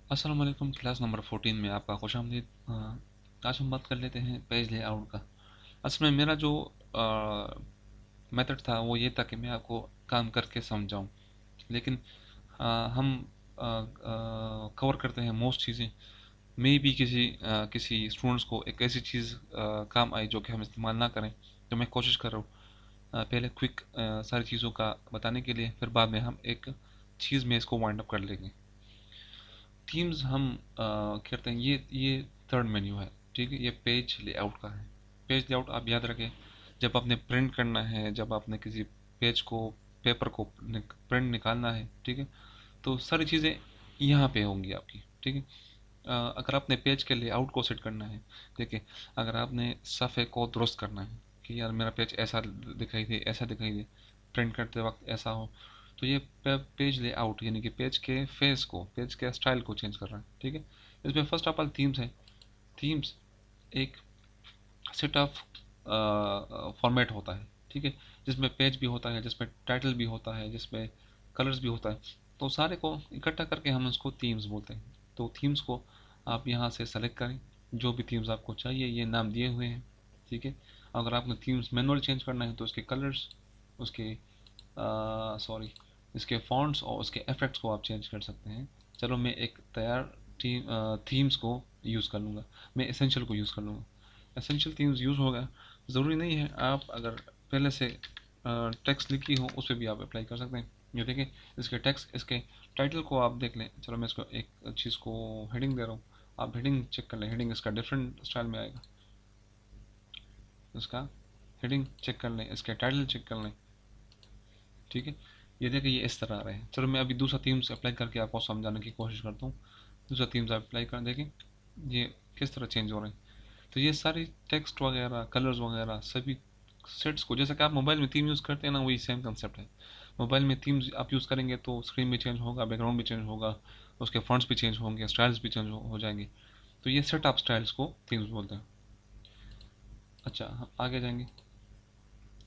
अस्सलाम वालेकुम। Class number 14 में आपका खुशामदीद। आज हम बात कर लेते हैं पेज लेआउट का। असल में मेरा जो मेथड था वो ये था कि मैं आपको काम करके समझाऊं, लेकिन हम कवर करते हैं मोस्ट चीज़ें। मे भी किसी स्टूडेंट्स को एक ऐसी चीज़ काम आई जो कि हम इस्तेमाल ना करें। तो मैं कोशिश कर रहा हूँ पहले क्विक सारी चीज़ों का बताने के लिए, फिर बाद में हम एक चीज़ में इसको वाइंड अप कर लेंगे। थीम्स हम करते हैं, ये थर्ड मेन्यू है। ठीक है, ये पेज लेआउट का है। पेज लेआउट आप याद रखें, जब आपने प्रिंट करना है, जब आपने किसी पेज को, पेपर को प्रिंट निकालना है, ठीक है, तो सारी चीज़ें यहाँ पे होंगी आपकी। ठीक है। अगर आपने पेज के लेआउट को सेट करना है, देखिए, अगर आपने सफ़े को दुरुस्त करना है कि यार मेरा पेज ऐसा दिखाई दे, ऐसा दिखाई दे, प्रिंट करते वक्त ऐसा हो, तो ये पेज लेआउट यानी कि पेज के फेस को, पेज के स्टाइल को चेंज कर रहा है। ठीक है। इसमें फर्स्ट ऑफ ऑल थीम्स है। थीम्स एक सेट ऑफ फॉर्मेट होता है, ठीक है, जिसमें पेज भी होता है, जिसमें टाइटल भी होता है, जिसमें कलर्स भी होता है। तो सारे को इकट्ठा करके हम उसको थीम्स बोलते हैं। तो थीम्स को आप यहाँ से सेलेक्ट करें, जो भी थीम्स आपको चाहिए, ये नाम दिए हुए हैं। ठीक है। अगर आपने थीम्स मैनुअल चेंज करना है तो उसके कलर्स, उसके सॉरी, इसके फॉन्ट्स और उसके इफेक्ट्स को आप चेंज कर सकते हैं। चलो मैं एक तैयार थीम्स को यूज़ कर लूँगा, मैं एसेंशियल को यूज़ कर लूँगा। एसेंशियल थीम्स यूज़ होगा, ज़रूरी नहीं है आप अगर पहले से टेक्स्ट लिखी हो उस पर भी आप अप्लाई कर सकते हैं। ये देखिए, इसके टेक्स्ट, इसके टाइटल को आप देख लें। चलो मैं इसको एक चीज़ को हेडिंग दे रहा हूँ, आप हेडिंग चेक कर लें। हेडिंग इसका डिफरेंट स्टाइल में आएगा, इसका हेडिंग चेक कर लें, इसके टाइटल चेक कर लें। ठीक है। ये देखिए, ये इस तरह आ रहे हैं। चलो मैं अभी दूसरा थीम्स अप्लाई करके आपको समझाने की कोशिश करता हूँ। दूसरा थीम्स आप अप्लाई कर देखें, ये किस तरह चेंज हो रहे हैं। तो ये सारी टेक्स्ट वगैरह, कलर्स वगैरह सभी सेट्स को, जैसे कि आप मोबाइल में थीम यूज़ करते हैं ना, वही सेम कंसेप्ट है। मोबाइल में थीम्स आप यूज़ करेंगे तो स्क्रीन भी चेंज होगा, बैकग्राउंड भी चेंज होगा, उसके फॉन्ट्स भी चेंज होंगे, स्टाइल्स भी चेंज हो जाएंगे। तो ये सेट ऑफ स्टाइल्स को थीम्स बोलते हैं। अच्छा, हम आगे जाएंगे।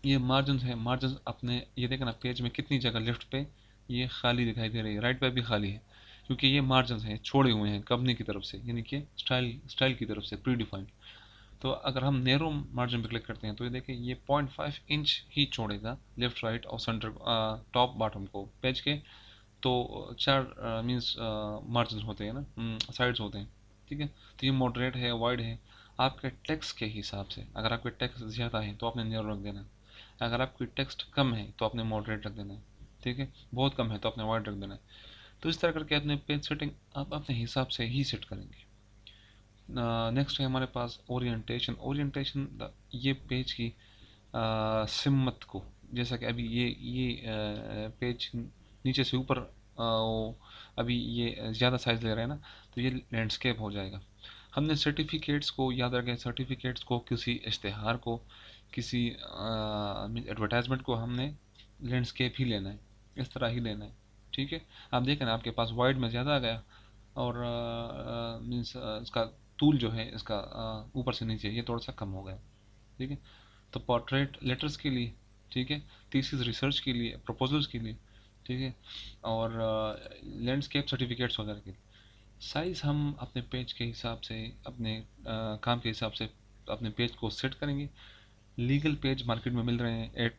ये मार्जिन है। मार्जिन अपने ये देखना, पेज में कितनी जगह लेफ्ट पे ये खाली दिखाई दे रही है, राइट पे भी खाली है, क्योंकि ये मार्जिन है, छोड़े हुए हैं कंपनी की तरफ से, यानी कि स्टाइल की तरफ से प्री डिफाइंड। तो अगर हम नैरो मार्जिन पे क्लिक करते हैं तो ये देखिए, ये 0.5 इंच ही छोड़ेगा लेफ्ट, राइट और सेंटर, टॉप बॉटम को पेज के। तो चार मीन्स मार्जिन होते हैं ना, साइड्स होते हैं। ठीक है। तो ये मॉडरेट है, वाइड है, आपके टेक्स्ट के हिसाब से। अगर आपके टेक्स्ट ज़्यादा है तो आपने नैरो रख देना है, अगर आपकी टेक्स्ट कम है तो आपने मॉडरेट रख देना है। ठीक है। बहुत कम है तो आपने वाइड रख देना है। तो इस तरह करके अपने पेज सेटिंग आप अपने हिसाब से ही सेट करेंगे। नेक्स्ट है हमारे पास ओरिएंटेशन। ओरिएंटेशन ये पेज की सिमत को, जैसा कि अभी ये पेज नीचे से ऊपर, अभी ये ज़्यादा साइज ले रहा है ना, तो ये लैंडस्केप हो जाएगा। हमने सर्टिफिकेट्स को याद रखें, सर्टिफिकेट्स को, किसी इश्तेहार को, किसी एडवर्टाइजमेंट को हमने लैंडस्केप ही लेना है, इस तरह ही लेना है। ठीक है। आप देखें ना, आपके पास वाइड में ज़्यादा आ गया, और मीन्स इसका टूल जो है इसका ऊपर से नीचे ये थोड़ा सा कम हो गया। ठीक है। तो पोर्ट्रेट लेटर्स के लिए, ठीक है, थीसिस रिसर्च के लिए, प्रपोजल्स के लिए, ठीक है, और लैंडस्केप सर्टिफिकेट्स वगैरह के लिए साइज़ हम अपने पेज के हिसाब से, अपने काम के हिसाब से अपने पेज को सेट करेंगे। लीगल पेज मार्केट में मिल रहे हैं,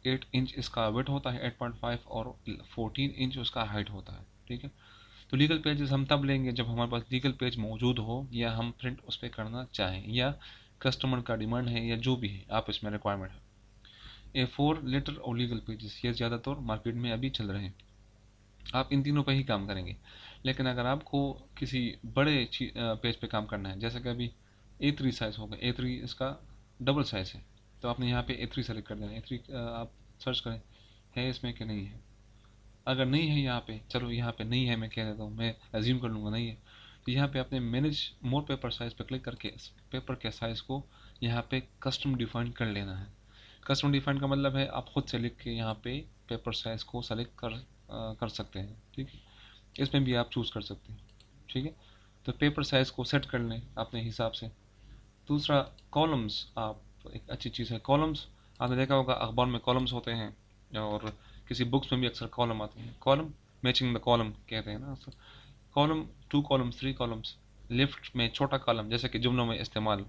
8 इंच इसका वेट होता है, 8.5, और 14 इंच उसका हाइट होता है। ठीक है। तो लीगल पेजेस हम तब लेंगे जब हमारे पास लीगल पेज मौजूद हो, या हम प्रिंट उस पर करना चाहें, या कस्टमर का डिमांड है, या जो भी है आप इसमें रिक्वायरमेंट है। A4 लेटर और लीगल पेजेस ये ज़्यादातर मार्केट में अभी चल रहे हैं। आप इन तीनों पे ही काम करेंगे। लेकिन अगर आपको किसी बड़े पेज पे काम करना है, जैसे कि अभी A3 साइज़ होगा, A3 इसका डबल साइज़ है, तो आपने यहाँ पे A3 सेलेक्ट कर देना। A3 आप सर्च करें है इसमें कि नहीं है। अगर नहीं है यहाँ पे, चलो यहाँ पे नहीं है, मैं कह देता हूँ, मैं एज्यूम कर लूँगा नहीं है, तो यहाँ पे आपने मैनेज मोर पेपर साइज पे क्लिक करके इस पेपर के साइज़ को यहाँ पे कस्टम डिफाइन कर लेना है। कस्टम डिफाइन का मतलब है आप खुद से लिख के यहाँ पे पेपर साइज़ को सेलेक्ट कर सकते हैं। ठीक है। इसमें भी आप चूज़ कर सकते हैं। ठीक है। तो पेपर साइज़ को सेट कर लें अपने हिसाब से। दूसरा, कॉलम्स, आप, एक अच्छी चीज़ है कॉलम्स। आपने देखा होगा अखबार में कॉलम्स होते हैं, और किसी बुक्स में भी अक्सर कॉलम आते हैं। कॉलम, मैचिंग द कॉलम कहते हैं ना। Column, two columns, three columns, left में छोटा कॉलम, जैसे कि जुमलों में इस्तेमाल,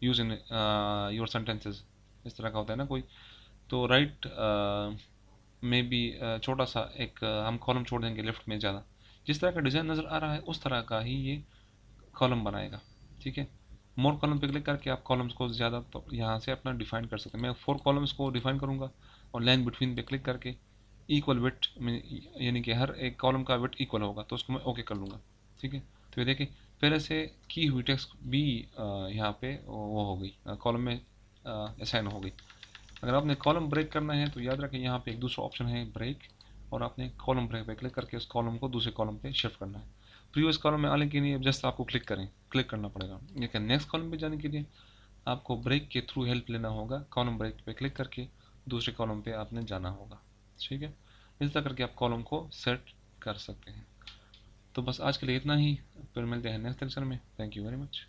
यूज इन योर सेंटेंसेस, इस तरह का होता है ना कोई, तो राइट में भी छोटा सा एक हम कॉलम छोड़ देंगे लेफ्ट में ज़्यादा। जिस तरह का डिज़ाइन नज़र आ रहा है उस तरह का ही ये कॉलम बनाएगा। ठीक है, मोर कॉलम पे क्लिक करके आप कॉलम्स को ज़्यादा तो यहाँ से अपना डिफाइन कर सकते हैं। मैं 4 कॉलम्स को डिफाइन करूँगा और लाइन बिटवीन पे क्लिक करके इक्वल विड्थ में, यानी कि हर एक कॉलम का विड्थ इक्वल होगा, तो उसको मैं ओके कर लूँगा। ठीक है, तो ये देखिए पहले से की हुई टेक्स्ट भी यहाँ पे वो हो गई, कॉलम में असाइन हो गई। अगर आपने कॉलम ब्रेक करना है तो याद रखें यहाँ पे एक दूसरा ऑप्शन है ब्रेक, और आपने कॉलम ब्रेक पे क्लिक करके उस कॉलम को दूसरे कॉलम पे शिफ्ट करना है। प्रीवियस कॉलम में आने के लिए जस्ट आपको क्लिक करना पड़ेगा, लेकिन नेक्स्ट कॉलम पे जाने के लिए आपको ब्रेक के थ्रू हेल्प लेना होगा। कॉलम ब्रेक पे क्लिक करके दूसरे कॉलम पे आपने जाना होगा। ठीक है, इस तरह करके आप कॉलम को सेट कर सकते हैं। तो बस आज के लिए इतना ही, फिर मिलते हैं नेक्स्ट लेक्चर में। Thank you very much.